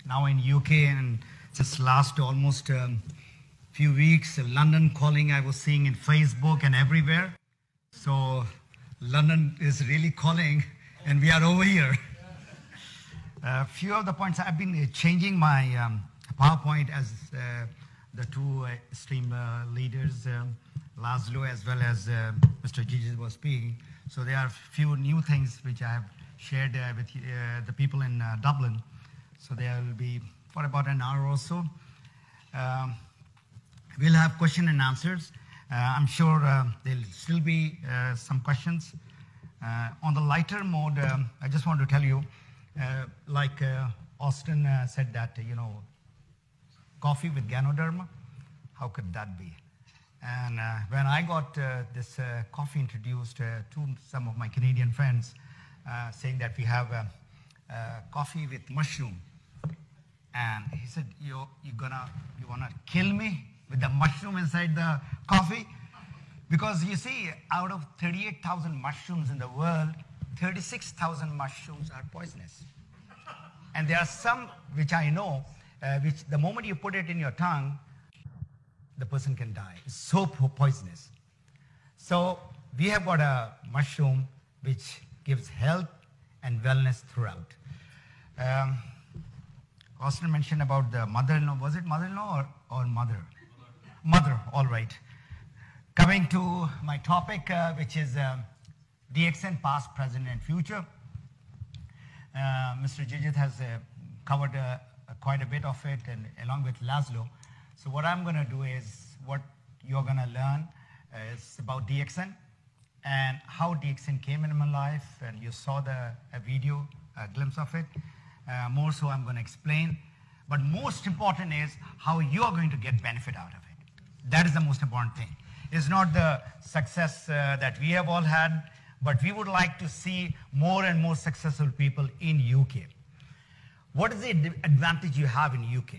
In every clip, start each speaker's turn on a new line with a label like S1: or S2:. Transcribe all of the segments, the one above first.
S1: now in UK, and just last almost few weeks, London calling I was seeing in Facebook and everywhere. So London is really calling, and we are over here. A few of the points, I've been changing my PowerPoint as the two stream leaders, Laszlo as well as Mr. Gigi was speaking. So there are a few new things which I have shared with the people in Dublin. So there will be for about an hour or so. We'll have question and answers. I'm sure there'll still be some questions. On the lighter mode, I just want to tell you, like Austin said that, coffee with Ganoderma, how could that be? And when I got this coffee introduced to some of my Canadian friends, saying that we have coffee with mushroom, and he said, you wanna kill me with the mushroom inside the coffee? Because you see, out of 38,000 mushrooms in the world, 36,000 mushrooms are poisonous. And there are some which I know, which the moment you put it in your tongue, the person can die. It's so poisonous. So we have got a mushroom which gives health and wellness throughout. Austin mentioned about the mother-in-law. Was it mother-in-law or mother? Mother, all right. Coming to my topic, which is DXn past, present, and future. Mr. Jijit has covered quite a bit of it, and along with Laszlo. So what I'm going to do is, what you're going to learn is about DXn and how DXn came in my life, and you saw a video, a glimpse of it. More so I'm going to explain. But most important is how you are going to get benefit out of it. That is the most important thing. It's not the success that we have all had, but we would like to see more and more successful people in UK. What is the advantage you have in UK?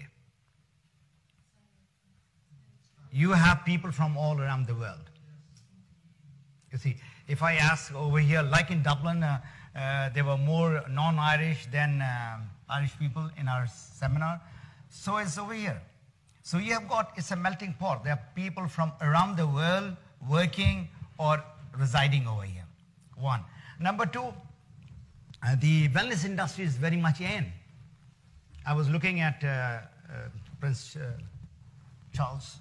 S1: You have people from all around the world. You see, if I ask over here, like in Dublin, there were more non-Irish than Irish people in our seminar. So it's over here. So you have got, it's a melting pot. There are people from around the world working or residing over here. One. Number two, the wellness industry is very much in. I was looking at Prince Charles,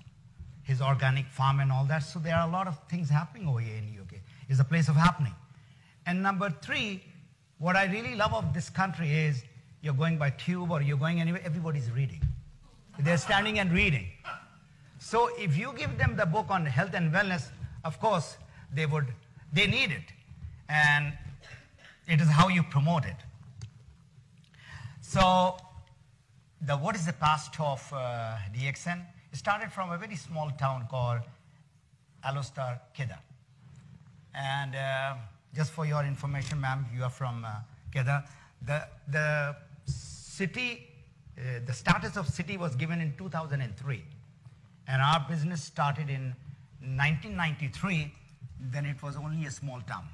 S1: his organic farm and all that. So there are a lot of things happening over here in the UK. It's a place of happening. And number three, what I really love of this country is you're going by tube or you're going anywhere, everybody's reading. They're standing and reading. So if you give them the book on health and wellness, of course, they need it. And it is how you promote it. So what is the past of DXn? It started from a very small town called Alostar, Kedah. And just for your information, ma'am, you are from Kedah. The city, the status of city was given in 2003. And our business started in 1993. Then it was only a small town.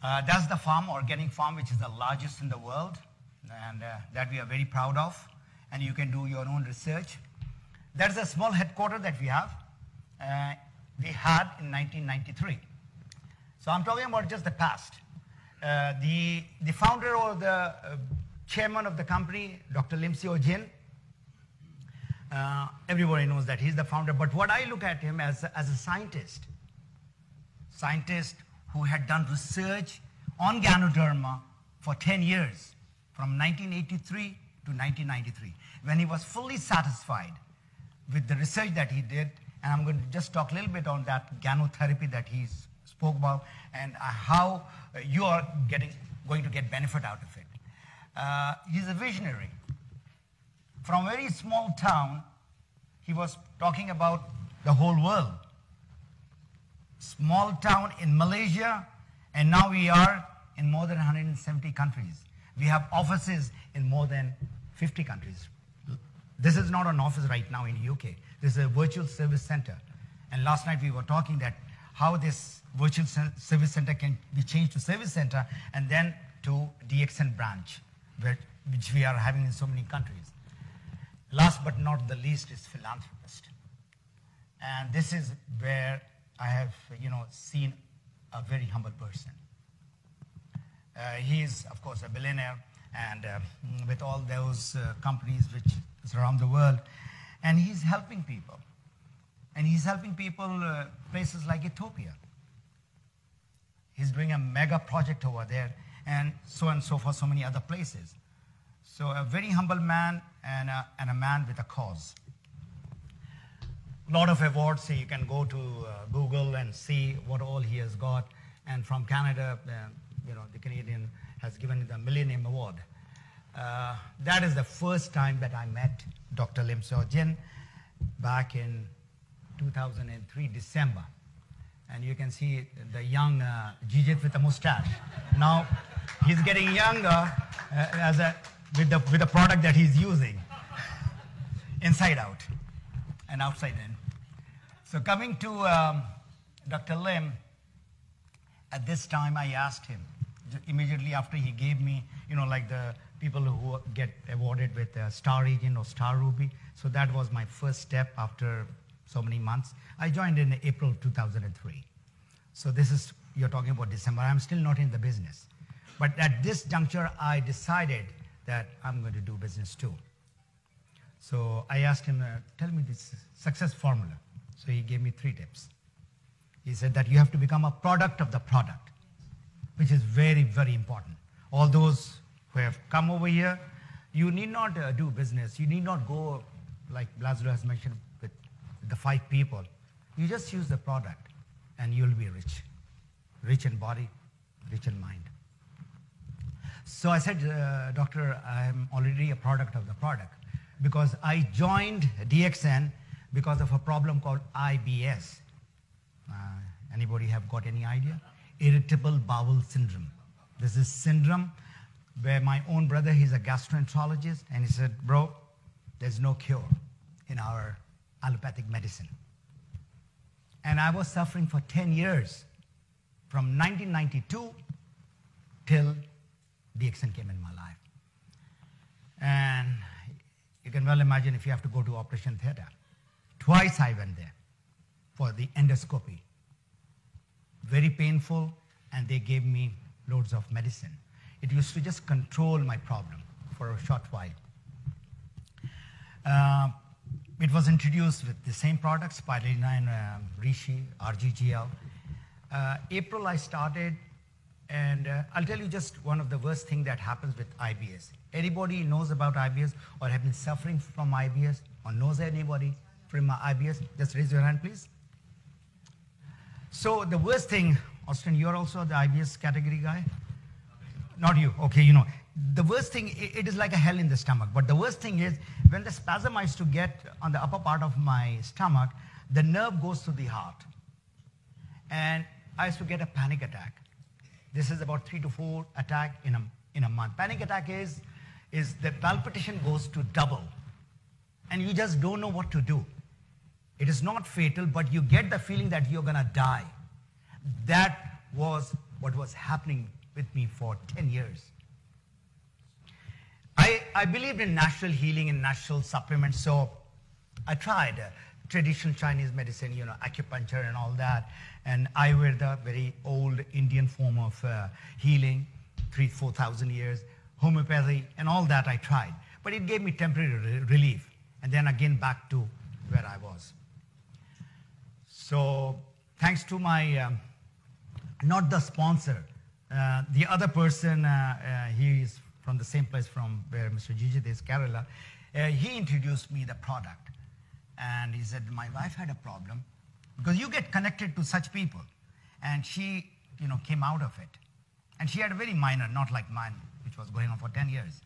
S1: That's the farm, organic farm, which is the largest in the world. And that we are very proud of. And you can do your own research. That's a small headquarters that we have. We had in 1993. So I'm talking about just the past. The founder or the chairman of the company, Dr. Limsey Ojin, everybody knows that he's the founder. But what I look at him as a scientist who had done research on Ganoderma for 10 years, from 1983 to 1993, when he was fully satisfied with the research that he did. And I'm going to just talk a little bit on that ganotherapy that he spoke about and how you are going to get benefit out of it. He's a visionary. From a very small town, he was talking about the whole world. Small town in Malaysia, and now we are in more than 170 countries. We have offices in more than 50 countries. This is not an office right now in the UK. This is a virtual service center. And last night we were talking that how this virtual service center can be changed to service center and then to DXn branch, which we are having in so many countries. Last but not the least is philanthropist. And this is where I have, seen a very humble person. He is, of course, a billionaire, and with all those companies which is around the world, and he's helping people. And he's helping people places like Ethiopia. He's doing a mega project over there, and so for so many other places. So a very humble man and a man with a cause. A lot of awards, so you can go to Google and see what all he has got. And from Canada, the Canadian has given the Millennium Award. That is the first time that I met Dr. Lim Seo-jin back in 2003, December. And you can see the young Jijit with a mustache. Now, he's getting younger with the product that he's using, inside out and outside in. So coming to Dr. Lim, at this time I asked him, immediately after he gave me, like the people who get awarded with Star Agent or Star Ruby. So that was my first step after so many months. I joined in April 2003. So this is, you're talking about December. I'm still not in the business. But at this juncture, I decided that I'm going to do business too. So I asked him, tell me this success formula. So he gave me 3 tips. He said that you have to become a product of the product, which is very, very important. All those who have come over here, you need not do business. You need not go, like Lazlo has mentioned, with the 5 people. You just use the product and you'll be rich. Rich in body, rich in mind. So I said, doctor, I'm already a product of the product, because I joined DXN because of a problem called IBS. Anybody have got any idea? Irritable bowel syndrome. This is syndrome where my own brother, he's a gastroenterologist, and he said, bro, there's no cure in our allopathic medicine. And I was suffering for 10 years, from 1992 till DXN came in my life. And you can well imagine if you have to go to operation theater. Twice I went there for the endoscopy. Very painful, and they gave me loads of medicine. It used to just control my problem for a short while. It was introduced with the same products, Spirulina and Reishi, RGGL. April I started, and I'll tell you just one of the worst things that happens with IBS. Anybody knows about IBS or have been suffering from IBS or knows anybody from IBS? Just raise your hand, please. So the worst thing, Austin, you're also the IBS category guy? Not you, okay, The worst thing, it is like a hell in the stomach. But the worst thing is, when the spasm I used to get on the upper part of my stomach, the nerve goes to the heart. And I used to get a panic attack. This is about 3 to 4 attacks in a month. Panic attack is the palpitation goes to double. And you just don't know what to do. It is not fatal, but you get the feeling that you're going to die. That was what was happening with me for 10 years. I believed in natural healing and natural supplements, so I tried traditional Chinese medicine, acupuncture and all that, and Ayurveda, very old Indian form of healing, 4,000 years, homeopathy, and all that I tried. But it gave me temporary relief, and then again back to where I was. So thanks to my, not the sponsor, the other person, he is from the same place from where Mr. Jijit is, Kerala. He introduced me the product. And he said, my wife had a problem, because you get connected to such people. And she, came out of it. And she had a very minor, not like mine, which was going on for 10 years.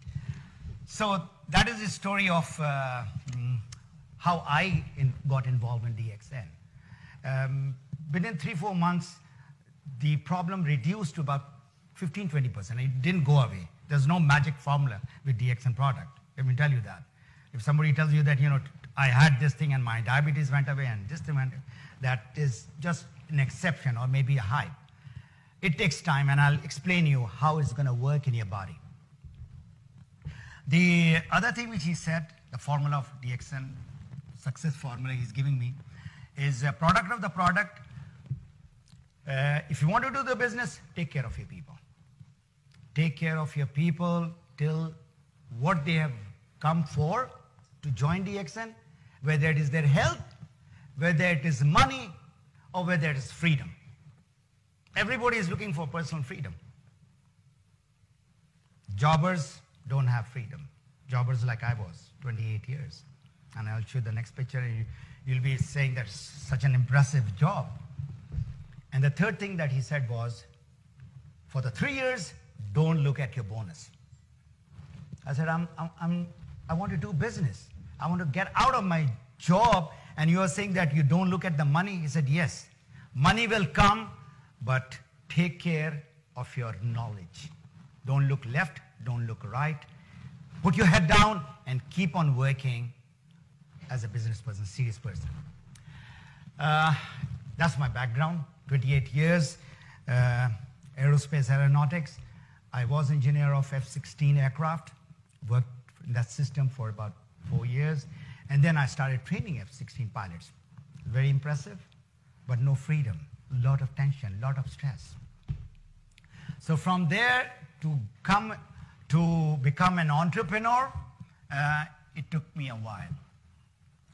S1: So that is the story of how I got involved in DXN. Within 3-4 months, the problem reduced to about 15-20%. It didn't go away. There's no magic formula with DXN product. Let me tell you that. If somebody tells you that, I had this thing and my diabetes went away and this thing went away, that is just an exception or maybe a hype. It takes time, and I'll explain you how it's going to work in your body. The other thing which he said, the formula of DXN, success formula he's giving me, is a product of the product. If you want to do the business, take care of your people. Take care of your people till what they have come for to join DXN, whether it is their health, whether it is money, or whether it is freedom. Everybody is looking for personal freedom. Jobbers don't have freedom. Jobbers like I was, 28 years. And I'll show you the next picture, and you'll be saying that's such an impressive job. And the third thing that he said was, for the 3 years, don't look at your bonus. I said, I want to do business. I want to get out of my job, and you are saying that you don't look at the money? He said, yes, money will come, but take care of your knowledge. Don't look left, don't look right. Put your head down and keep on working as a business person, serious person. That's my background, 28 years, aerospace aeronautics. I was engineer of F-16 aircraft, worked in that system for about 4 years, and then I started training F-16 pilots. Very impressive, but no freedom, a lot of tension, a lot of stress. So from there to become an entrepreneur, it took me a while.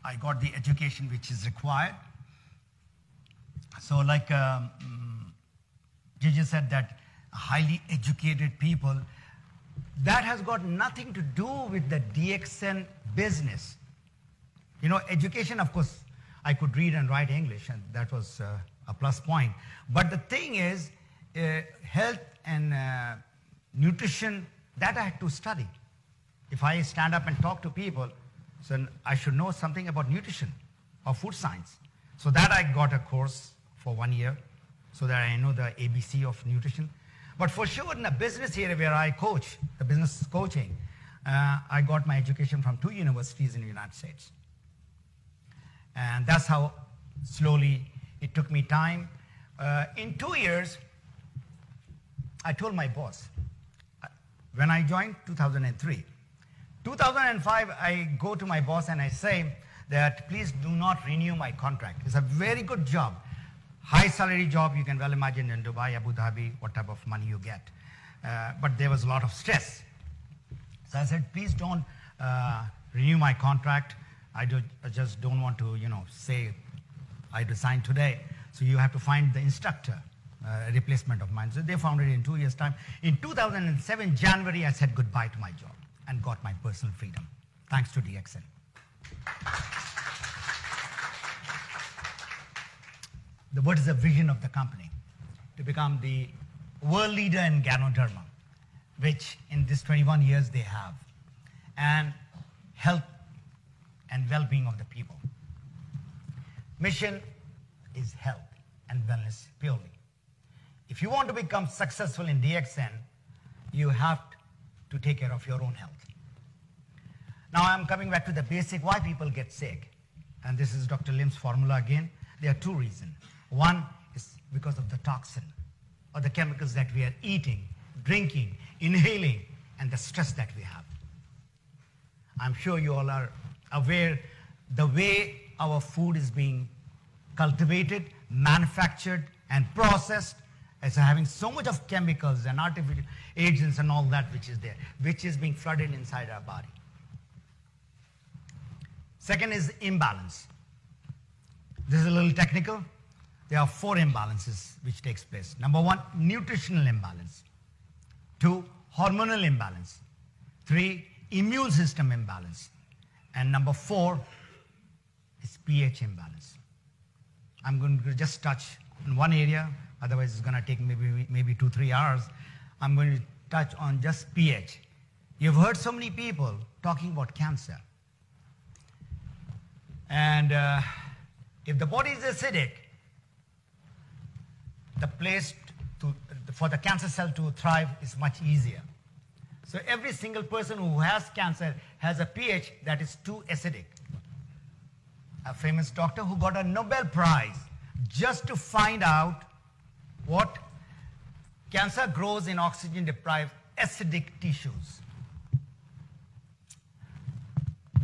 S1: I got the education which is required. So like Gigi said, that highly educated people, that has got nothing to do with the DXN business. You know, education, of course, I could read and write English, and that was a plus point. But the thing is, health and nutrition, that I had to study. If I stand up and talk to people, so I should know something about nutrition or food science. So that I got a course for 1 year, so that I know the ABC of nutrition. But for sure, in the business area where I coach, the business coaching, I got my education from 2 universities in the United States. And that's how slowly it took me time. In 2 years, I told my boss, when I joined 2003, 2005, I go to my boss and I say that please do not renew my contract. It's a very good job. High salary job, you can well imagine in Dubai, Abu Dhabi, what type of money you get. But there was a lot of stress. So I said, please don't renew my contract. I just don't want to, say I resigned today. So you have to find the instructor, a replacement of mine. So they found it in 2 years' time. In 2007, January, I said goodbye to my job and got my personal freedom, thanks to DXN. What is the vision of the company? To become the world leader in Ganoderma, which in this 21 years they have, and health and well-being of the people. Mission is health and wellness purely. If you want to become successful in DXN, you have to take care of your own health. Now I'm coming back to the basic why people get sick. And this is Dr. Lim's formula again. There are 2 reasons. One is because of the toxin or the chemicals that we are eating, drinking, inhaling, and the stress that we have. I'm sure you all are aware the way our food is being cultivated, manufactured, and processed is having so much of chemicals and artificial agents and all that which is there, which is being flooded inside our body. Second is imbalance. This is a little technical. There are 4 imbalances which takes place. Number 1, nutritional imbalance. 2, hormonal imbalance. 3, immune system imbalance. And number 4 is pH imbalance. I'm going to just touch in one area, otherwise it's going to take maybe 2-3 hours. I'm going to touch on just pH. You've heard so many people talking about cancer. And if the body is acidic, the place for the cancer cell to thrive is much easier. So every single person who has cancer has a pH that is too acidic. A famous doctor who got a Nobel Prize just to find out what cancer grows in oxygen-deprived acidic tissues.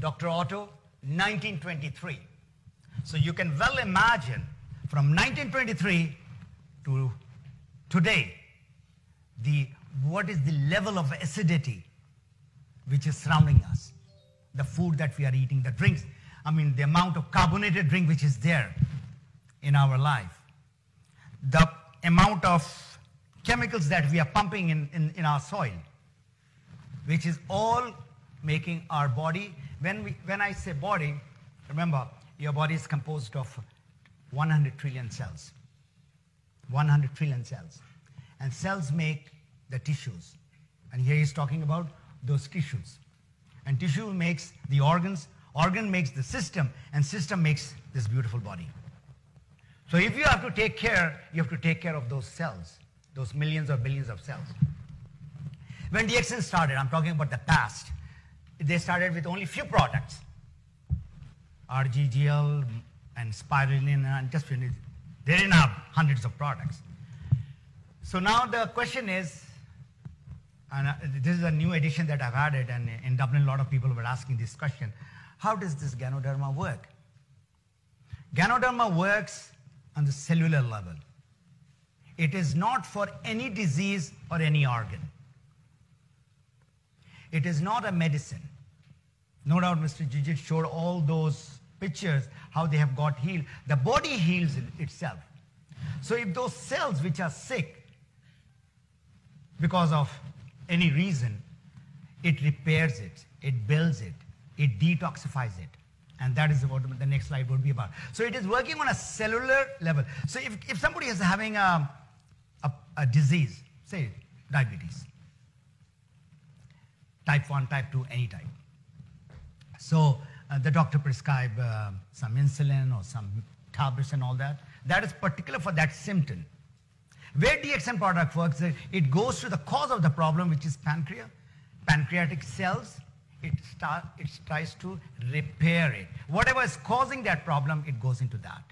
S1: Dr. Otto, 1923. So you can well imagine from 1923 to today, what is the level of acidity which is surrounding us. The food that we are eating, the drinks, I mean the amount of carbonated drink which is there in our life. The amount of chemicals that we are pumping in our soil, which is all making our body, when I say body, remember your body is composed of 100 trillion cells. 100 trillion cells. And cells make the tissues. And here he's talking about those tissues. And tissue makes the organs, organ makes the system, and system makes this beautiful body. So if you have to take care, you have to take care of those cells, those millions or billions of cells. When DXn started, I'm talking about the past, they started with only few products. RGGL and spirulina and just finished. They didn't have hundreds of products. So now the question is, and this is a new edition that I've added, and in Dublin a lot of people were asking this question, how does this Ganoderma work? Ganoderma works on the cellular level. It is not for any disease or any organ. It is not a medicine. No doubt Mr. Jijit showed all those pictures, how they have got healed. The body heals itself. So if those cells which are sick because of any reason, it repairs it, it builds it, it detoxifies it. And that is what the next slide would be about. So it is working on a cellular level. So if somebody is having a disease, say diabetes, type 1, type 2, any type. So the doctor prescribe some insulin or some tablets and all that. That is particular for that symptom. Where DXn product works, it goes to the cause of the problem, which is pancreatic cells. It tries to repair it. Whatever is causing that problem, it goes into that.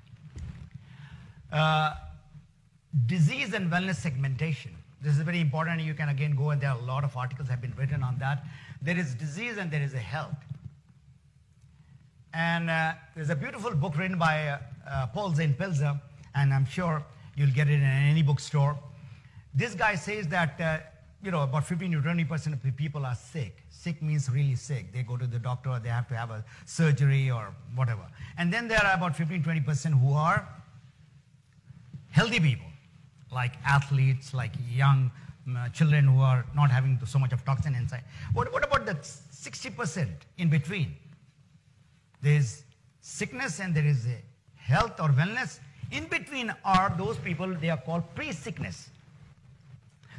S1: Disease and wellness segmentation. This is very important. You can again go, and there are a lot of articles have been written on that. There is disease and there is a health. And there's a beautiful book written by Paul Zane Pilzer, and I'm sure you'll get it in any bookstore. This guy says that about 15 to 20% of the people are sick. Sick means really sick. They go to the doctor, or they have to have a surgery or whatever. And then there are about 15-20% who are healthy people, like athletes, like young children who are not having so much of toxin inside. What about the 60% in between? There's sickness and there is a health or wellness. In between are those people, they are called pre-sickness.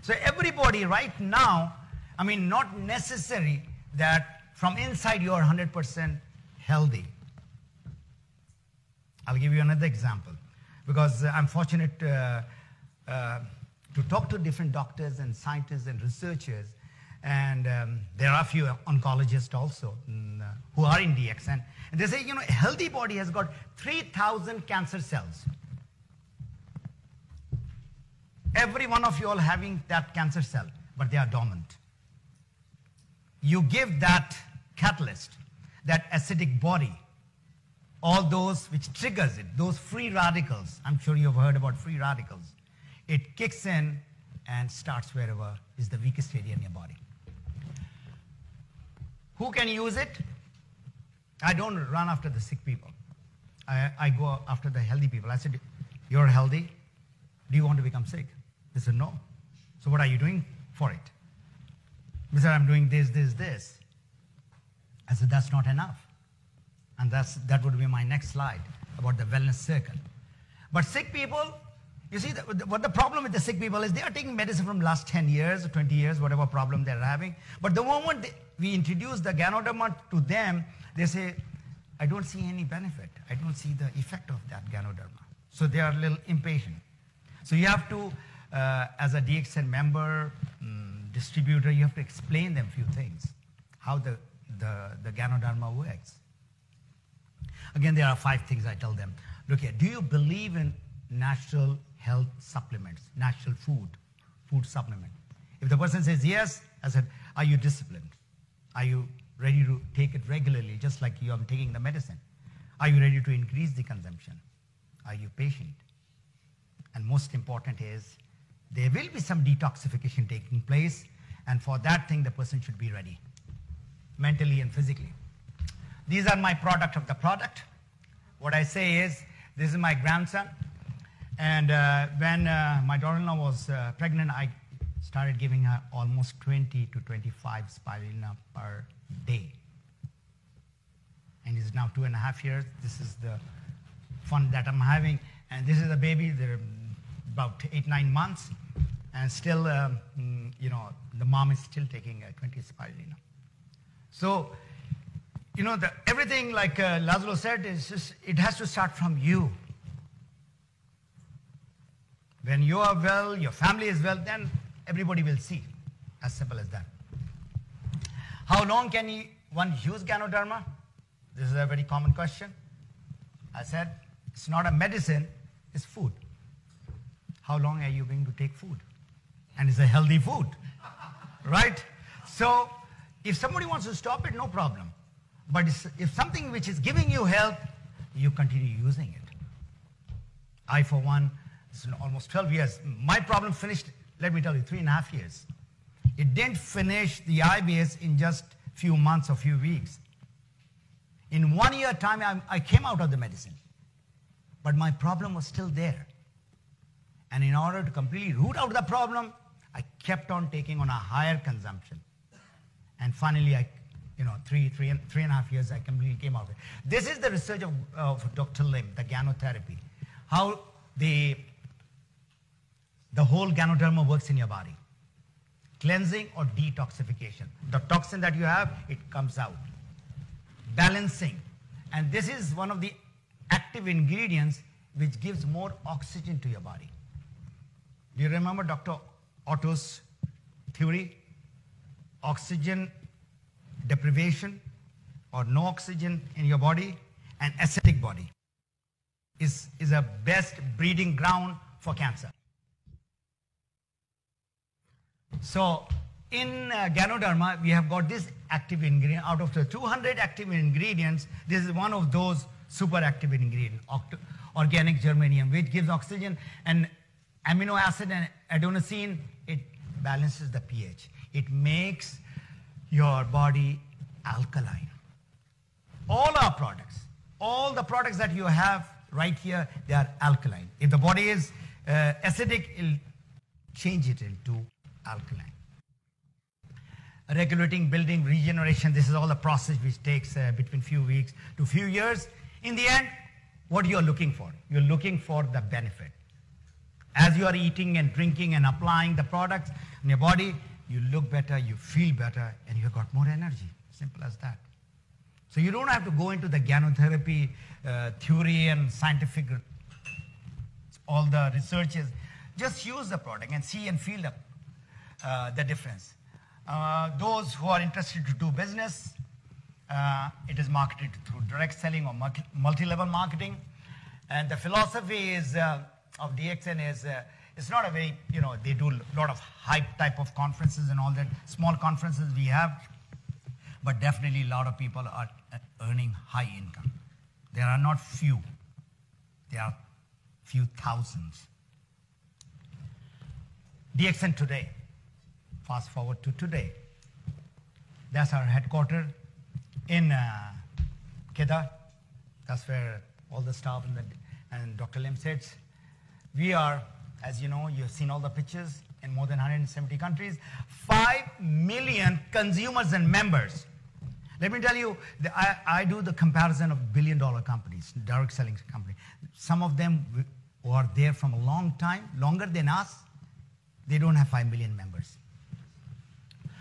S1: So everybody right now, I mean, not necessary that from inside you are 100% healthy. I'll give you another example, because I'm fortunate to talk to different doctors and scientists and researchers, and there are a few oncologists also who are in DXn, and they say, a healthy body has got 3,000 cancer cells. Every one of you all having that cancer cell, but they are dormant. You give that catalyst, that acidic body, all those which triggers it, those free radicals. I'm sure you've heard about free radicals. It kicks in and starts wherever is the weakest area in your body. Who can use it? I don't run after the sick people. I go after the healthy people. I said, you're healthy. Do you want to become sick? They said, no. So what are you doing for it? They said, I'm doing this, this, this. I said, that's not enough. And that would be my next slide about the wellness circle. But sick people, you see, what the problem with the sick people is they are taking medicine from last 10 years or 20 years, whatever problem they're having. But the moment we introduce the Ganoderma to them, they say, I don't see any benefit. I don't see the effect of that Ganoderma. So they are a little impatient. So you have to, as a DXn member, distributor, you have to explain them a few things, how the Ganoderma works. Again, there are 5 things I tell them. Look here, do you believe in natural health supplements, natural food supplement? If the person says yes, I said, are you disciplined? Are you ready to take it regularly, just like you are taking the medicine? Are you ready to increase the consumption? Are you patient? And most important is, there will be some detoxification taking place, and for that thing, the person should be ready, mentally and physically. These are my product of the product. What I say is, this is my grandson, and when my daughter-in-law was pregnant, I started giving her almost 20 to 25 spirulina per day. And it's now 2.5 years. This is the fun that I'm having. And this is a baby. They're about 8-9 months. And still, you know, the mom is still taking 20 spirulina. So, you know, everything, like Lazlo said, is just, it has to start from you. When you are well, your family is well, then everybody will see. As simple as that. How long can one use Ganoderma? This is a very common question. I said, it's not a medicine, it's food. How long are you going to take food? And it's a healthy food, right? So if somebody wants to stop it, no problem. But if something which is giving you health, you continue using it. I, for one, it's almost 12 years. My problem finished, let me tell you, 3.5 years. It didn't finish the IBS in just few months or few weeks. In 1 year time, I came out of the medicine. But my problem was still there. And in order to completely root out the problem, I kept on taking on a higher consumption. And finally, you know, 3.5 years, I completely came out of it. This is the research of Dr. Lim, the Ganotherapy. How the whole Ganoderma works in your body. Cleansing or detoxification. The toxin that you have, it comes out. Balancing. And this is one of the active ingredients which gives more oxygen to your body. Do you remember Dr. Otto's theory? Oxygen deprivation or no oxygen in your body, and acidic body is a best breeding ground for cancer. So in Ganoderma, we have got this active ingredient. Out of the 200 active ingredients, this is one of those super active ingredients, organic germanium, which gives oxygen, and amino acid and adenosine, it balances the pH. It makes your body alkaline. All our products, all the products that you have right here, they are alkaline. If the body is acidic, it'll change it into alkaline. Regulating, building, regeneration, this is all the process which takes between few weeks to few years. In the end, what you're looking for? You're looking for the benefit. As you are eating and drinking and applying the products in your body, you look better, you feel better, and you've got more energy. Simple as that. So you don't have to go into the Ganotherapy theory and scientific, all the researches. Just use the product and see and feel the difference. Those who are interested to do business, it is marketed through direct selling or multi-level marketing. And the philosophy is of DXN is, it's not a very, you know, they do a lot of hype type of conferences and all that, small conferences we have, but definitely a lot of people are earning high income. There are not few, there are few thousands. DXN today, fast forward to today. That's our headquarters in Kedah. That's where all the staff and Dr. Lim sits. We are, as you know, you've seen all the pictures, in more than 170 countries, 5 million consumers and members. Let me tell you, I do the comparison of billion-dollar companies, direct selling companies. Some of them who are there from a long time, longer than us, they don't have 5 million members.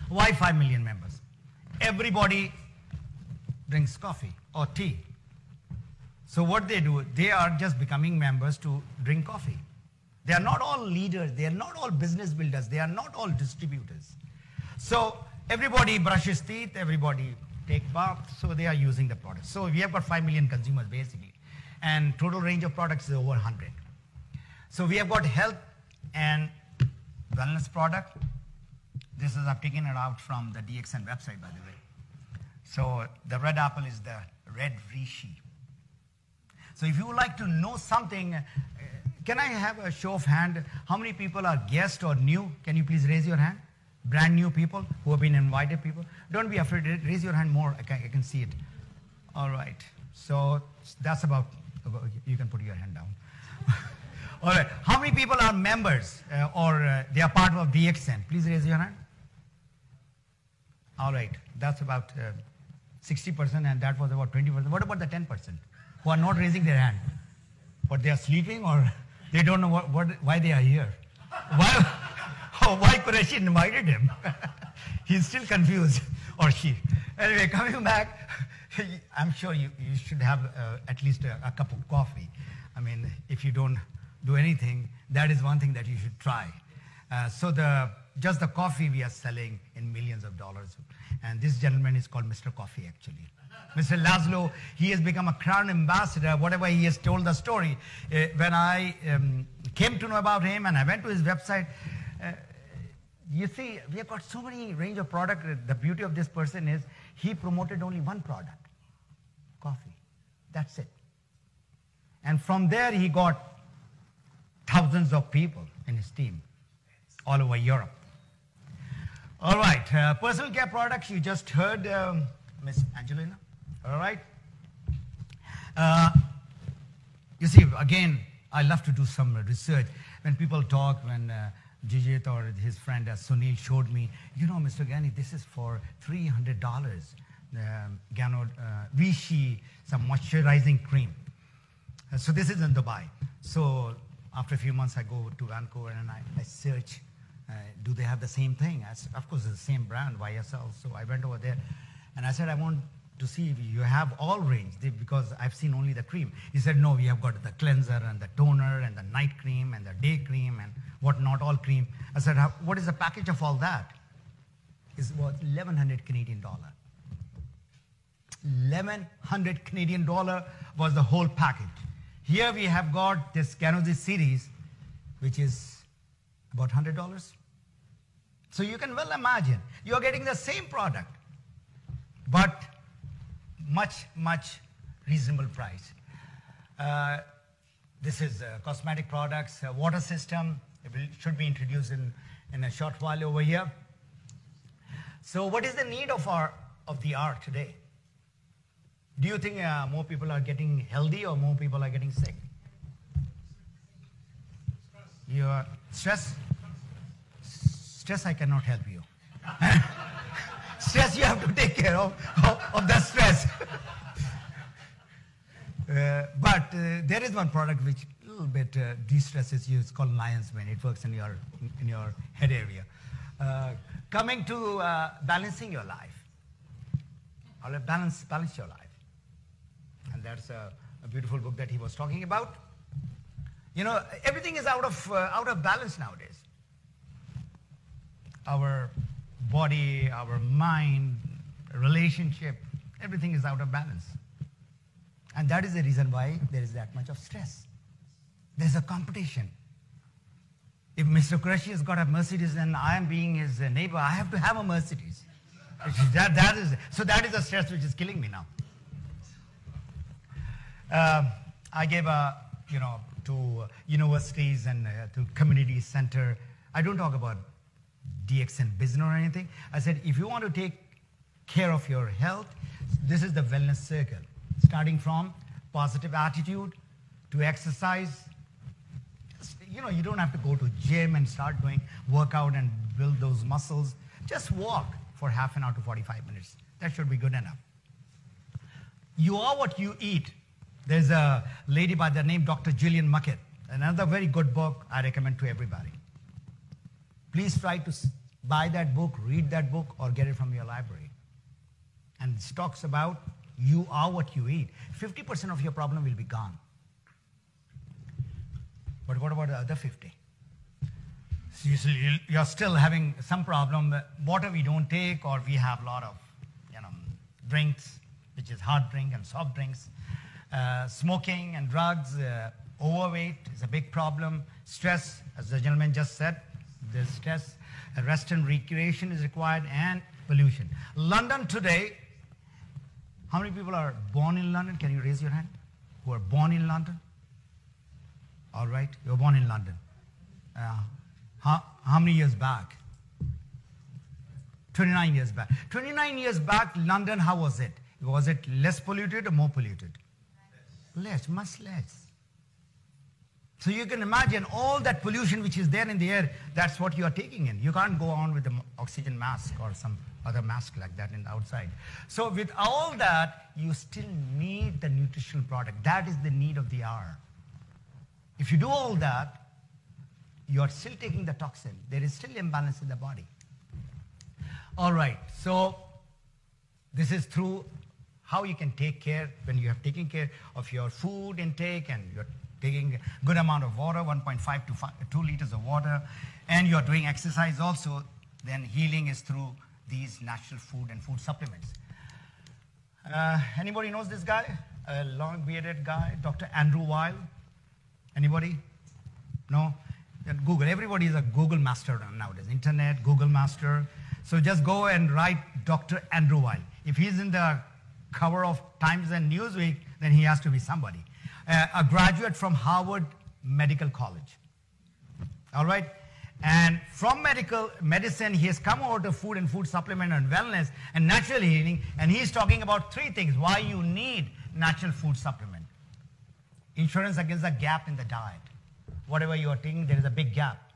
S1: Why 5 million members? Everybody drinks coffee or tea. So what they do, they are just becoming members to drink coffee. They are not all leaders, they are not all business builders, they are not all distributors. So everybody brushes teeth, everybody take bath, so they are using the product. So we have got 5 million consumers basically. And total range of products is over 100. So we have got health and wellness product. This is, I've taken it out from the DXN website, by the way. So the red apple is the red rishi. So if you would like to know something, can I have a show of hand? How many people are guests or new? Can you please raise your hand? Brand new people who have been invited people. Don't be afraid. Raise your hand more. I can see it. All right. So that's about, you can put your hand down. All right. How many people are members or they are part of DXn? Please raise your hand. All right. That's about 60% and that was about 20%. What about the 10% who are not raising their hand? But they are sleeping or they don't know why they are here? Why Qureshi invited him? He's still confused, or she. Anyway, coming back, I'm sure you should have at least a cup of coffee. I mean, if you don't do anything, that is one thing that you should try. So just the coffee we are selling in millions of dollars. And this gentleman is called Mr. Coffee, actually. Mr. Laszlo, he has become a crown ambassador, whatever he has told the story. When I came to know about him and I went to his website, you see, we have got so many range of product. The beauty of this person is he promoted only one product, coffee. That's it. And from there, he got thousands of people in his team all over Europe. All right, personal care products, you just heard Miss Angelina. All right. You see, again, I love to do some research. When people talk, when Jijit or his friend Sunil showed me, you know, Mr. Gani, this is for $300. Vichy, some moisturizing cream. So this is in Dubai. So after a few months, I go to Vancouver and I search, do they have the same thing? Of course, it's the same brand, YSL. So I went over there and I said, I want to see if you have all range because I've seen only the cream. He said, no, we have got the cleanser and the toner and the night cream and the day cream and whatnot, all cream. I said, what is the package of all that? It was 1,100 Canadian dollar. 1,100 Canadian dollar was the whole package. Here we have got this Ganosis series, which is about $100. So you can well imagine, you're getting the same product, but much, much reasonable price. This is cosmetic products, water system. It should be introduced in a short while over here. So what is the need of the hour today? Do you think more people are getting healthy or more people are getting sick? Your stress? Stress, I cannot help you. Stress, you have to take care of the stress. But there is one product which a little bit de-stresses you. It's called Lion's Mane. It works in your head area. Coming to balancing your life. Or balance your life. And that's a beautiful book that he was talking about. You know, everything is out of balance nowadays. Our body, our mind, relationship, everything is out of balance. And that is the reason why there is that much of stress. There's a competition. If Mr. Qureshi has got a Mercedes and I am being his neighbor, I have to have a Mercedes. So that is the stress which is killing me now. I gave to universities and to community center. I don't talk about DXn business or anything. I said, if you want to take care of your health, this is the wellness circle. Starting from positive attitude to exercise. You don't have to go to gym and start doing workout and build those muscles. Just walk for half an hour to 45 minutes. That should be good enough. You are what you eat. There's a lady by the name Dr. Gillian Muckett. Another very good book I recommend to everybody. Please try to buy that book, read that book, or get it from your library. And it talks about you are what you eat. 50% of your problem will be gone. But what about the other 50? So you're still having some problem. Water we don't take, or we have a lot of drinks, which is hard drink and soft drinks. Smoking and drugs, overweight is a big problem. Stress, as the gentleman just said, there's stress. Rest and recreation is required, and pollution. London today How many people are born in London? Can you raise your hand? Who are born in London? All right, you're born in London. How many years back? 29 years back. 29 years back, London, how was it? Was it less polluted or more polluted? Less, much less. So you can imagine all that pollution which is there in the air, that's what you are taking in. You can't go on with the oxygen mask or some other mask like that in the outside. So with all that, you still need the nutritional product. That is the need of the hour. If you do all that, you are still taking the toxin. There is still imbalance in the body. All right, so this is through how you can take care when you have taken care of your food intake and you're taking a good amount of water, 1.5 to 2 liters of water, and you're doing exercise also, then healing is through these natural food and food supplements. Anybody knows this guy? A long bearded guy, Dr. Andrew Weil? Anybody? No? Then Google. Everybody is a Google master nowadays. Internet, Google master. So just go and write Dr. Andrew Weil. If he's in the cover of Times and Newsweek, then he has to be somebody. A graduate from Harvard Medical College. All right? And from medicine, he has come over to food and food supplement and wellness and natural healing, and he's talking about 3 things why you need natural food supplement. Insurance against the gap in the diet. Whatever you are taking, there is a big gap.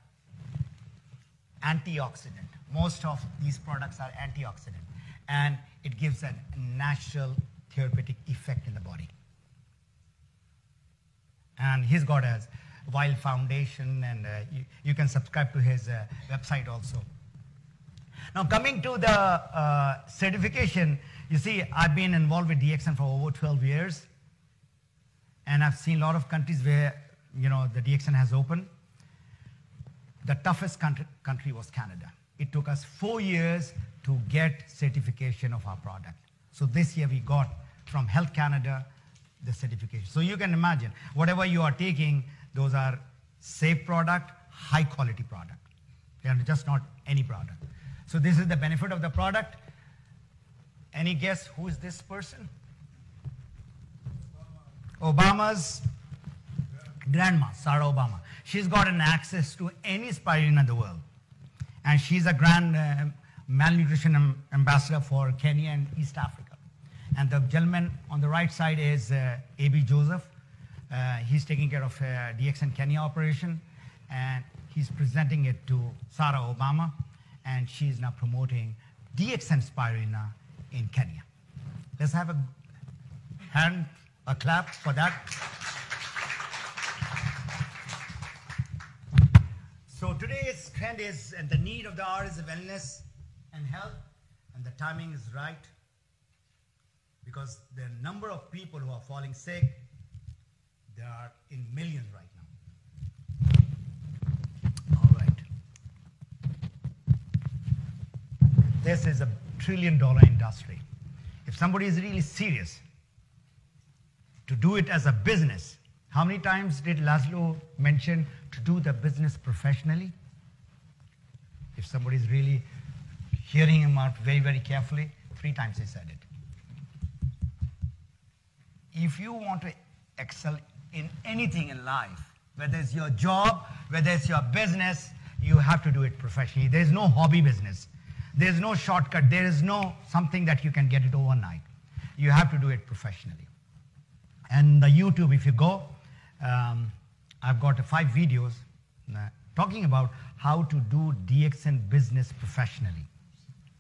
S1: Antioxidant. Most of these products are antioxidant, and it gives a natural therapeutic effect in the body. And he's got a Wild Foundation, and you can subscribe to his website also. Now coming to the certification, you see I've been involved with DXn for over 12 years, and I've seen a lot of countries where the DXn has opened. The toughest country was Canada. It took us 4 years to get certification of our product. So this year we got from Health Canada the certification. So you can imagine, whatever you are taking, those are safe product, high quality product. They are just not any product. So this is the benefit of the product. Any guess who is this person? Obama's grandma, Sarah Obama. She's got an access to any spirulina in the world. And she's a grand malnutrition ambassador for Kenya and East Africa. And the gentleman on the right side is A.B. Joseph. He's taking care of DXn Kenya operation, and he's presenting it to Sarah Obama, and she's now promoting DXn spirulina in Kenya. Let's have a clap for that. So today's trend is, and the need of the hour is wellness and health, and the timing is right, because the number of people who are falling sick, they are in millions right now. All right. This is a $1 trillion industry. If somebody is really serious to do it as a business, how many times did Laszlo mention to do the business professionally? If somebody is really hearing him out very, very carefully, 3 times he said it. If you want to excel in anything in life, whether it's your job, whether it's your business, you have to do it professionally. There is no hobby business. There is no shortcut. There is no something that you can get it overnight. You have to do it professionally. And the YouTube, if you go, I've got 5 videos talking about how to do DXn business professionally.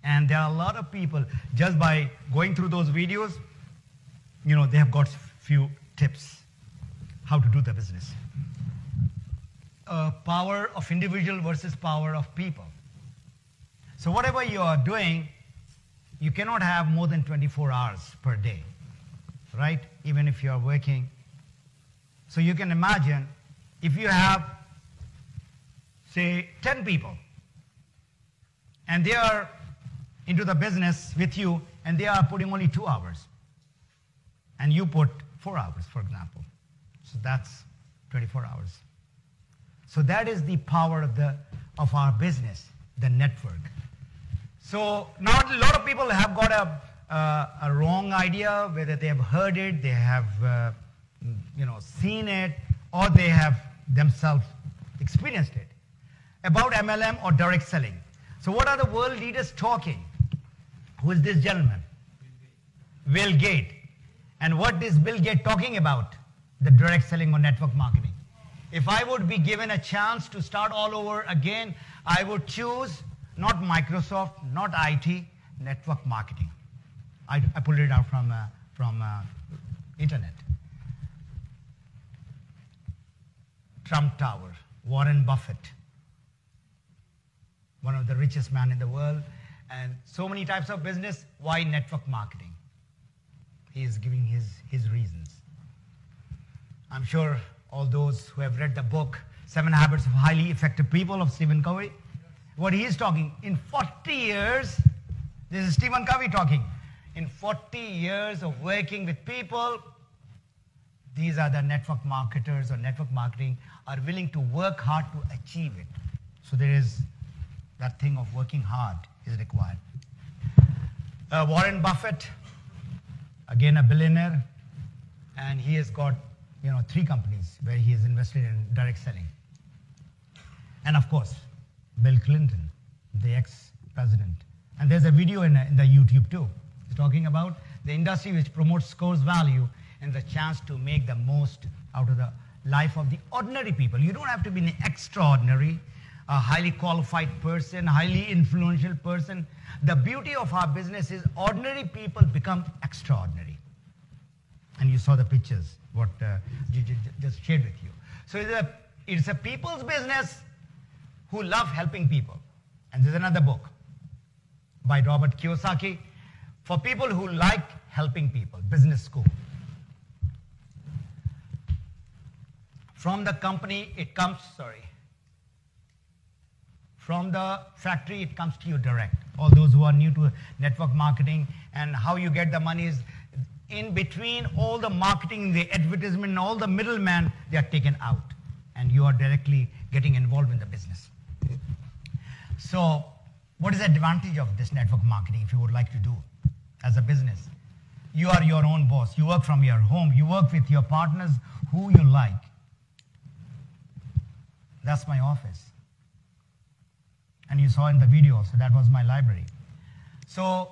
S1: And there are a lot of people, just by going through those videos, they have got few tips how to do the business. Power of individual versus power of people. So whatever you are doing, you cannot have more than 24 hours per day, right? Even if you are working. So you can imagine if you have, say, 10 people, and they are into the business with you, and they are putting only 2 hours, and you put 4 hours, for example. So that's 24 hours. So that is the power of our business, the network. So now a lot of people have got a wrong idea, whether they have heard it, they have seen it, or they have themselves experienced it, about M.L.M or direct selling. So what are the world leaders talking? Who is this gentleman? Bill Gates. And what is Bill Gates talking about? The direct selling or network marketing. If I would be given a chance to start all over again, I would choose not Microsoft, not IT, network marketing. I pulled it out from internet. Trump Tower, Warren Buffett, one of the richest man in the world, and so many types of business. Why network marketing? He is giving his reasons. I'm sure all those who have read the book, 7 Habits of Highly Effective People of Stephen Covey, what he is talking, in 40 years, this is Stephen Covey talking, in 40 years of working with people, these are the network marketers or network marketing are willing to work hard to achieve it. So there is that thing of working hard is required. Warren Buffett, again a billionaire, and he has got 3 companies where he has invested in direct selling. And of course, Bill Clinton, the ex-president. And there's a video in the YouTube too. He's talking about the industry which promotes scores value and the chance to make the most out of the life of the ordinary people. You don't have to be an extraordinary, a highly qualified person, highly influential person. The beauty of our business is ordinary people become extraordinary. And you saw the pictures, what just shared with you. So it's a people's business who love helping people. And there's another book by Robert Kiyosaki for people who like helping people, Business School. From the company, it comes, from the factory, it comes to you direct. All those who are new to network marketing and how you get the money is in between all the marketing, the advertisement, and all the middlemen, they are taken out. And you are directly getting involved in the business. So what is the advantage of this network marketing if you would like to do as a business? You are your own boss. You work from your home. You work with your partners who you like. That's my office. And you saw in the video, so that was my library. So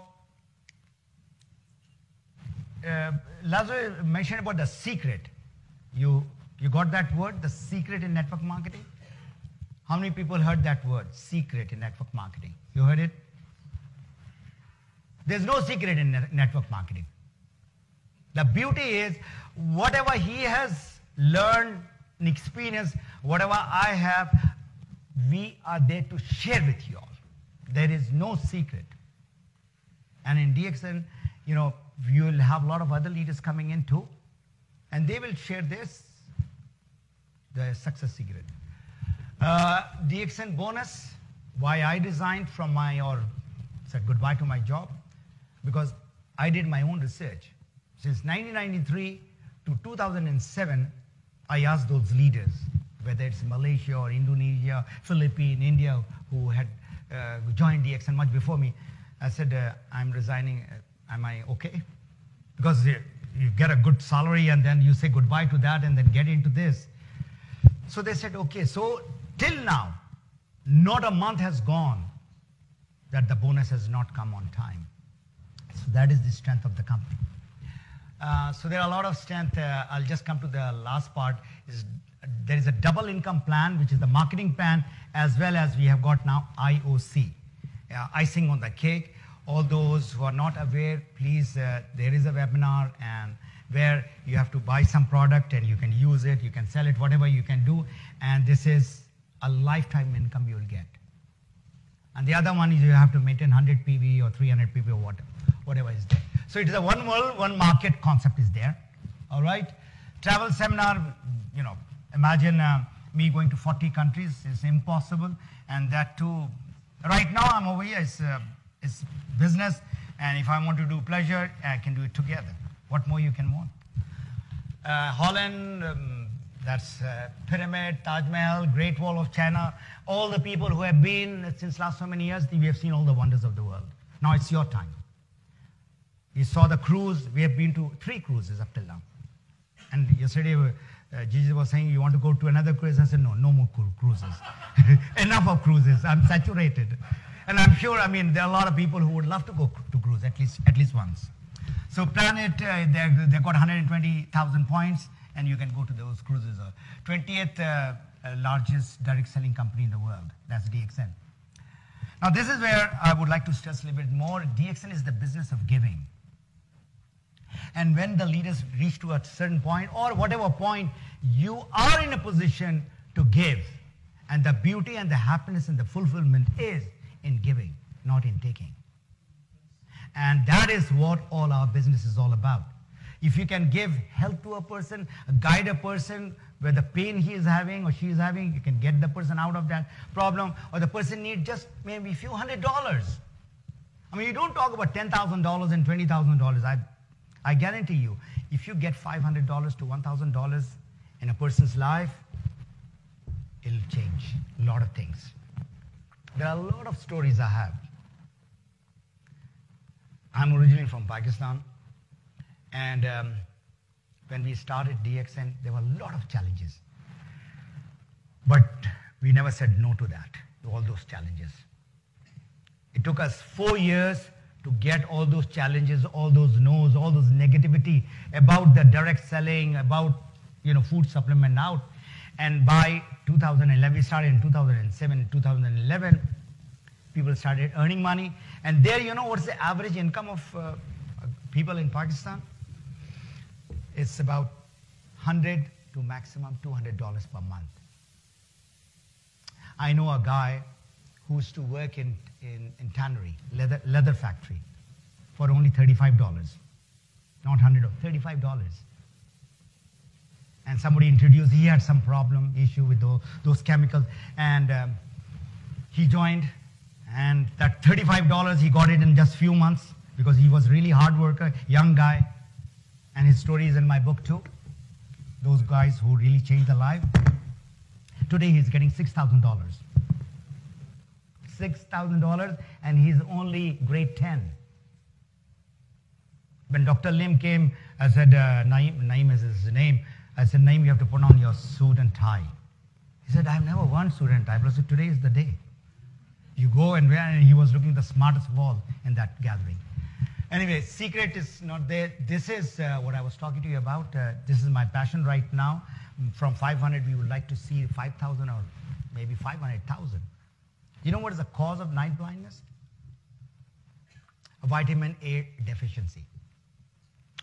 S1: Lazarus mentioned about the secret. You got that word, the secret in network marketing? How many people heard that word, secret in network marketing? You heard it? There's no secret in network marketing. The beauty is, whatever he has learned and experienced, whatever I have, we are there to share with you all. There is no secret. And in DXn, you will have a lot of other leaders coming in too, and they will share the success secret. DXn bonus, why I resigned from said goodbye to my job, because I did my own research. Since 1993 to 2007, I asked those leaders, whether it's Malaysia or Indonesia, Philippines, India, who had joined DXn much before me. I said, I'm resigning. Am I okay? Because you get a good salary and then you say goodbye to that and then get into this. So they said, okay. So till now, not a month has gone that the bonus has not come on time. So that is the strength of the company. So there are a lot of strength. I'll just come to the last part. There is a double income plan, which is the marketing plan, as well as we have got now IOC, icing on the cake. All those who are not aware, please, there is a webinar and where you have to buy some product and you can use it, you can sell it, whatever you can do. And this is a lifetime income you will get. And the other one is you have to maintain 100 PV or 300 PV or whatever is there. So it is a one world, one market concept is there. All right. Travel seminar, imagine me going to 40 countries is impossible. And that too, right now I'm over here, it's business. And if I want to do pleasure, I can do it together. What more you can want? Holland, that's Pyramid, Taj Mahal, Great Wall of China. All the people who have been since last so many years, we have seen all the wonders of the world. Now it's your time. You saw the cruise. We have been to 3 cruises up till now. And yesterday, Gigi was saying, you want to go to another cruise? I said, no more cruises. Enough of cruises. I'm saturated. And I'm sure, I mean, there are a lot of people who would love to go to cruise at least once. So Planet, they've got 120,000 points, and you can go to those cruises. 20th largest direct selling company in the world. That's DXN. Now, this is where I would like to stress a little bit more. DXN is the business of giving. And when the leaders reach to a certain point, or whatever point, you are in a position to give. And the beauty and the happiness and the fulfillment is in giving, not in taking. And that is what all our business is all about. If you can give help to a person, guide a person where the pain he is having or she is having, you can get the person out of that problem, or the person needs just maybe a few $100s. I mean, you don't talk about $10,000 and $20,000. I guarantee you, if you get $500 to $1,000 in a person's life, it'll change a lot of things. There are a lot of stories I have. I'm originally from Pakistan, and when we started DXN, there were a lot of challenges. But we never said no to that, to all those challenges. It took us 4 years to get all those challenges, all those no's, all those negativity about the direct selling, about food supplement out. And by 2011, we started in 2007, 2011, people started earning money. And there, what's the average income of people in Pakistan? It's about $100 to maximum $200 per month. I know a guy who used to work in tannery, leather factory, for only $35. Not $100, $35. And somebody introduced, he had some issue with those chemicals, and he joined, and that $35, he got it in just few months, because he was really hard worker, young guy, and his story is in my book too. Those guys who really changed their life. Today he's getting $6,000. $6,000, and he's only grade 10. When Dr. Lim came, I said, Naeem is his name. I said, Naeem, you have to put on your suit and tie. He said, I've never worn suit and tie. But I said, today is the day. You go and wear, and he was looking the smartest of all in that gathering. Anyway, secret is not there. This is what I was talking to you about. This is my passion right now. From 500, we would like to see 5,000 or maybe 500,000. You know what is the cause of night blindness? Vitamin A deficiency.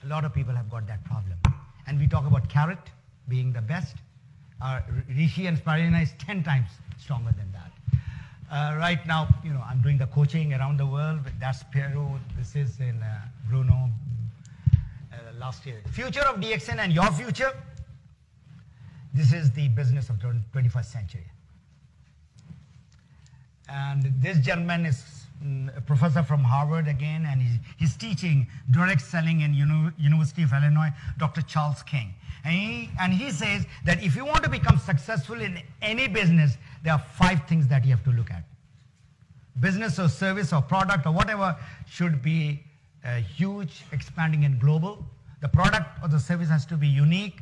S1: A lot of people have got that problem. And we talk about carrot being the best. Reishi and spirulina is 10 times stronger than that. Right now, I'm doing the coaching around the world. That's Peru. This is in Bruno last year. Future of DXN and your future. This is the business of the 21st century. And this gentleman is a professor from Harvard again, and he's teaching direct selling in University of Illinois, Dr. Charles King. And he says that if you want to become successful in any business, there are 5 things that you have to look at. Business or service or product or whatever should be huge, expanding, and global. The product or the service has to be unique,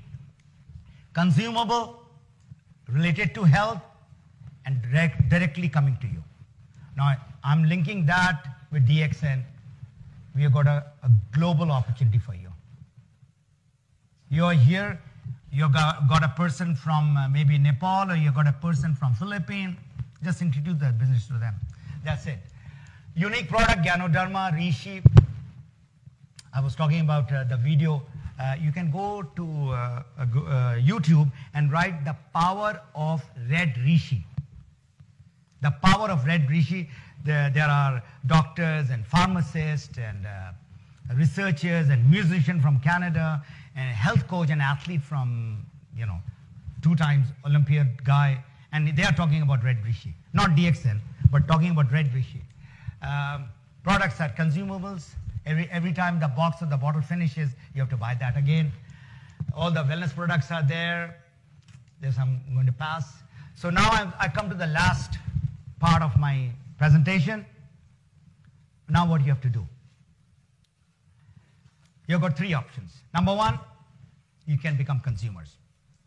S1: consumable, related to health, and directly coming to you. Now, I'm linking that with DXN. We have got a global opportunity for you. You're here, you've got a person from maybe Nepal, or you've got a person from Philippines. Just introduce the business to them. That's it. Unique product, Ganoderma, Reishi. I was talking about the video. You can go to YouTube and write the power of red Reishi. The power of red Reishi. There are doctors and pharmacists and researchers and musicians from Canada, and a health coach and athlete from, 2 times Olympiad guy, and they are talking about red Reishi. Not DXN, but talking about red Reishi. Products are consumables. Every time the box or the bottle finishes, you have to buy that again. All the wellness products are there. There's some I'm going to pass. So now I come to the last part of my presentation. Now what you have to do? you've got three options. Number one, you can become consumers.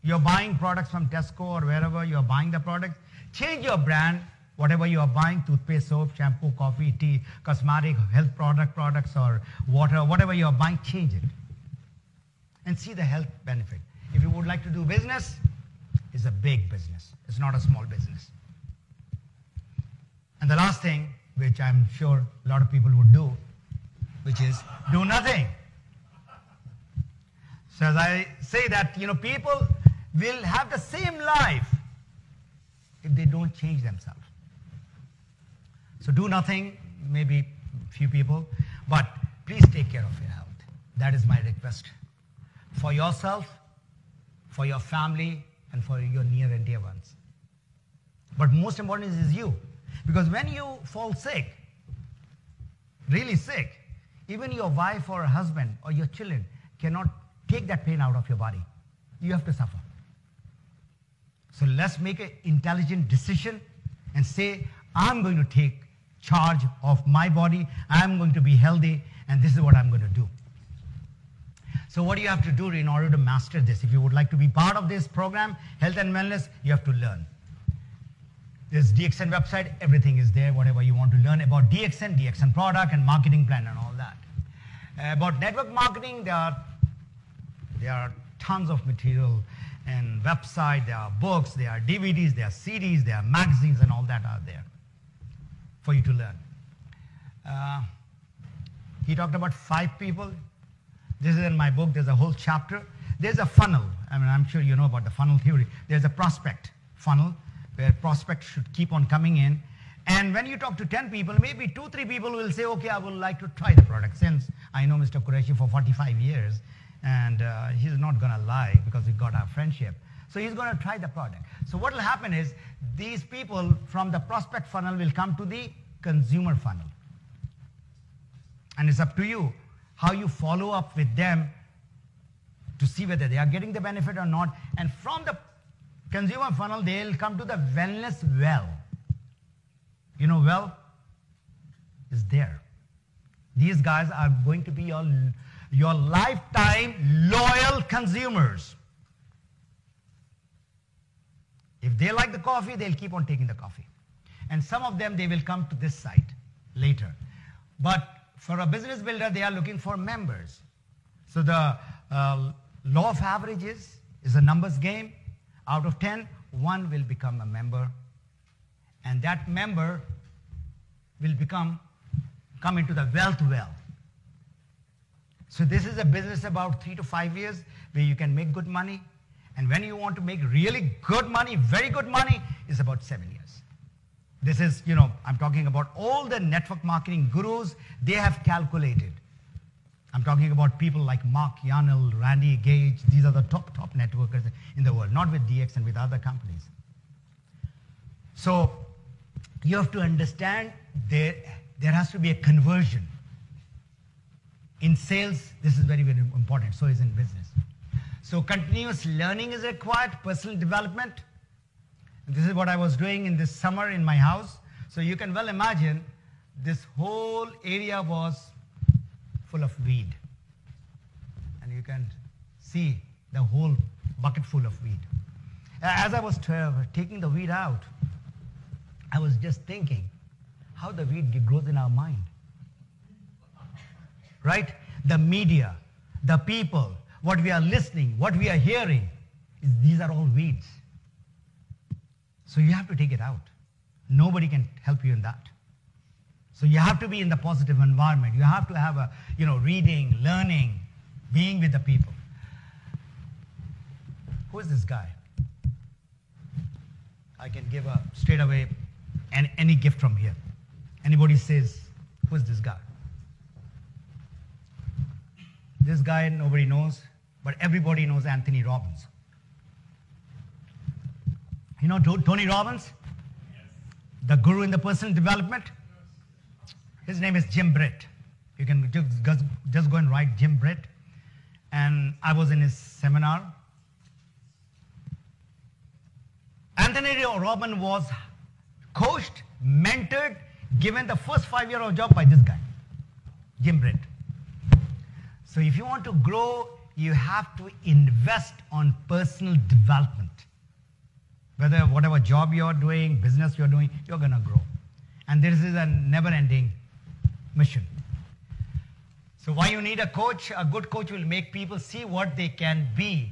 S1: You're buying products from Tesco or wherever you're buying the product. Change your brand, whatever you are buying, toothpaste, soap, shampoo, coffee, tea, cosmetic, health products or water, whatever you are buying, change it. And see the health benefit. If you would like to do business, it's a big business. It's not a small business. And the last thing, which I'm sure a lot of people would do, which is do nothing. So as I say that, people will have the same life if they don't change themselves. So do nothing, maybe few people, but please take care of your health. That is my request. For yourself, for your family, and for your near and dear ones. But most important is you. Because when you fall sick, really sick, even your wife or husband or your children cannot take that pain out of your body. You have to suffer. So let's make an intelligent decision and say, I'm going to take charge of my body, I'm going to be healthy, and this is what I'm going to do. So what do you have to do in order to master this? If you would like to be part of this program, Health and Wellness, you have to learn. There's DXn website, everything is there, whatever you want to learn about DXn product and marketing plan and all that. About network marketing, there are tons of material and website, there are books, there are DVDs, there are CDs, there are magazines and all that are there for you to learn. He talked about 5 people. This is in my book, there's a whole chapter. There's a funnel. I mean, I'm sure you know about the funnel theory. There's a prospect funnel where prospects should keep on coming in. And when you talk to 10 people, maybe 2-3 people will say, okay, I would like to try the product. Since I know Mr. Qureshi for 45 years, and he's not going to lie because we got our friendship. So he's going to try the product. So what will happen is these people from the prospect funnel will come to the consumer funnel. And it's up to you how you follow up with them to see whether they are getting the benefit or not. And from the consumer funnel, they'll come to the wellness well. You know, well is there. These guys are going to be your lifetime loyal consumers. If they like the coffee, they'll keep on taking the coffee. And some of them, they will come to this site later. But for a business builder, they are looking for members. So the law of averages is a numbers game. Out of 10, 1 will become a member. And that member will come into the wealth well. So this is a business about 3 to 5 years where you can make good money. And when you want to make really good money, very good money, is about 7 years. This is, I'm talking about all the network marketing gurus, they have calculated. I'm talking about people like Mark Yarnell, Randy Gage. These are the top networkers in the world, not with DX and with other companies. So you have to understand there has to be a conversion. In sales, this is very, very important. So is in business. So continuous learning is required, personal development. This is what I was doing in this summer in my house. So you can well imagine this whole area was full of weed. And you can see the whole bucket full of weed. As I was taking the weed out, I was just thinking how the weed grows in our mind. Right? The media, the people, what we are listening, what we are hearing, these are all weeds. So you have to take it out. Nobody can help you in that. So you have to be in the positive environment. You have to have reading, learning, being with the people. Who is this guy? I can give straight away any gift from here. Anybody says, who is this guy? This guy nobody knows, but everybody knows Anthony Robbins. You know Tony Robbins? Yes. The guru in the personal development? Yes. His name is Jim Britt. You can just go and write Jim Britt. And I was in his seminar. Anthony Robbins was coached, mentored, given the first 5 years of job by this guy, Jim Britt. So if you want to grow, you have to invest on personal development. Whatever job you're doing, business you're doing, you're going to grow. And this is a never-ending mission. So why you need a coach? A good coach will make people see what they can be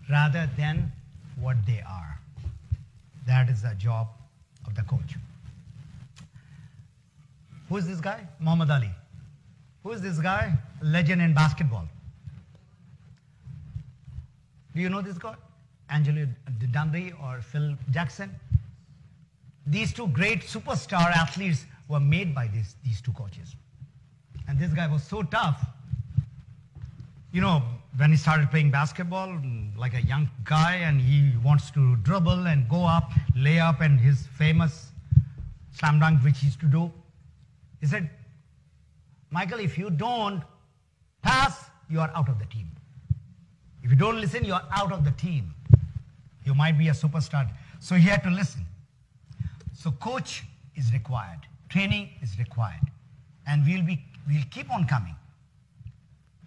S1: rather than what they are. That is the job of the coach. Who is this guy? Muhammad Ali. Who is this guy? A legend in basketball. Do you know this guy? Angelo Dundee or Phil Jackson? These two great superstar athletes were made by these two coaches. And this guy was so tough. You know, when he started playing basketball, like a young guy, and he wants to dribble and go up, lay up, and his famous slam dunk, which he used to do, he said, Michael, if you don't pass, you are out of the team. If you don't listen, you are out of the team. You might be a superstar. So he had to listen. So coach is required. Training is required. And we'll keep on coming.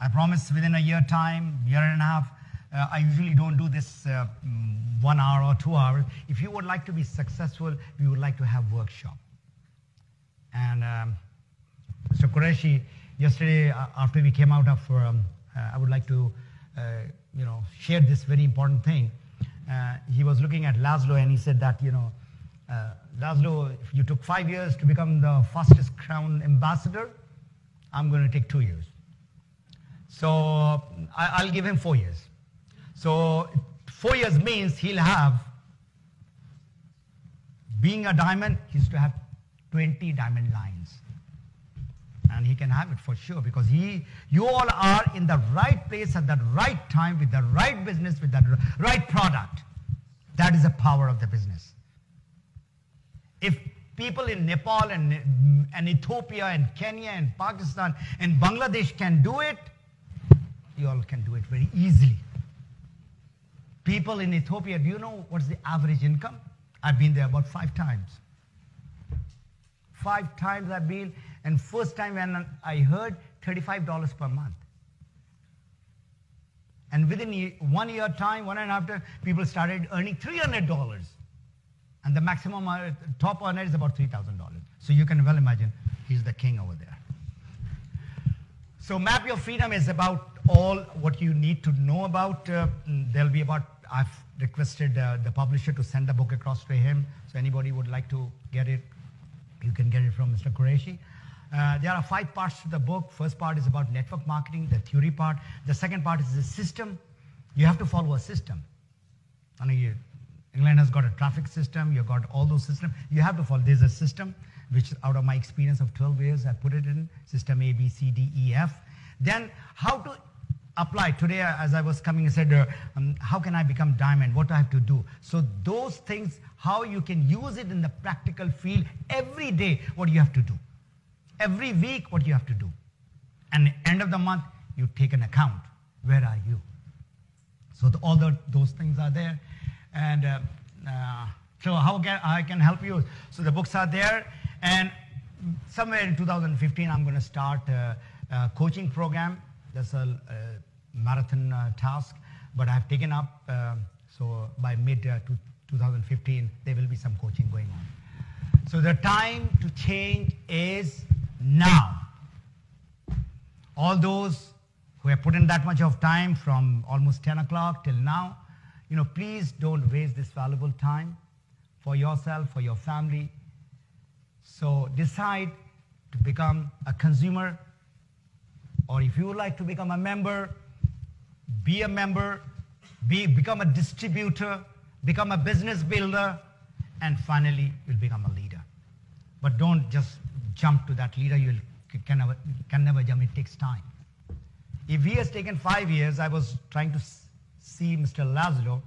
S1: I promise within a year time, year and a half, I usually don't do this 1 hour or 2 hours. If you would like to be successful, we would like to have workshop. And Mr. Qureshi, yesterday after we came out of, I would like to, share this very important thing. He was looking at Laszlo and he said that, Laszlo, if you took 5 years to become the fastest crown ambassador, I'm going to take 2 years. So I'll give him 4 years. So 4 years means he'll have, being a diamond, he's to have 20 diamond lines. And he can have it for sure because you all are in the right place at the right time with the right business, with the right product. That is the power of the business. If people in Nepal and Ethiopia and Kenya and Pakistan and Bangladesh can do it, you all can do it very easily. People in Ethiopia, do you know what's the average income? I've been there about 5 times. 5 times I've been, and first time when I heard $35 per month. And within 1 year time, 1.5 years, people started earning $300. And the maximum top earner is about $3,000. So you can well imagine, he's the king over there. So Map Your Freedom is about all what you need to know about. There'll be about, I've requested the publisher to send the book across to him. So anybody would like to get it, you can get it from Mr. Qureshi. There are 5 parts to the book. First part is about network marketing, the theory part. The second part is the system. You have to follow a system. England has got a traffic system. You've got all those systems. You have to follow. There's a system, which out of my experience of 12 years, I put it in system A, B, C, D, E, F. Then how to apply. Today, as I was coming, I said, how can I become diamond? What do I have to do? So those things, how you can use it in the practical field every day, what you have to do. Every week, what you have to do. And end of the month, you take an account. Where are you? So those things are there. And so how I can help you? So the books are there. And somewhere in 2015, I'm going to start a coaching program. That's a marathon task. But I've taken up, so by mid-2015, there will be some coaching going on. So the time to change is now. All those who have put in that much of time from almost 10 o'clock till now, please don't waste this valuable time for yourself, for your family. So decide to become a consumer, or if you would like to become a member, be a member, become a distributor, become a business builder, and finally you'll become a leader. But don't just jump to that leader. You can never jump. It takes time. If he has taken 5 years, I was trying to see Mr. Laszlo,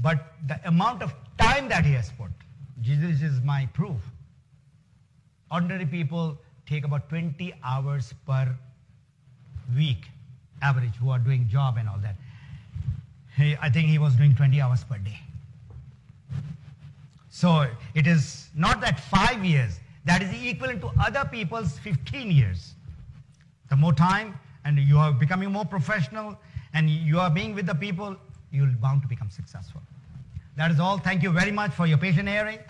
S1: but the amount of time that he has put, this is my proof. Ordinary people take about 20 hours per week, average, who are doing job and all that. I think he was doing 20 hours per day. So it is not that 5 years, that is equivalent to other people's 15 years. The more time, and you are becoming more professional, and you are being with the people, you're bound to become successful. That is all. Thank you very much for your patient hearing.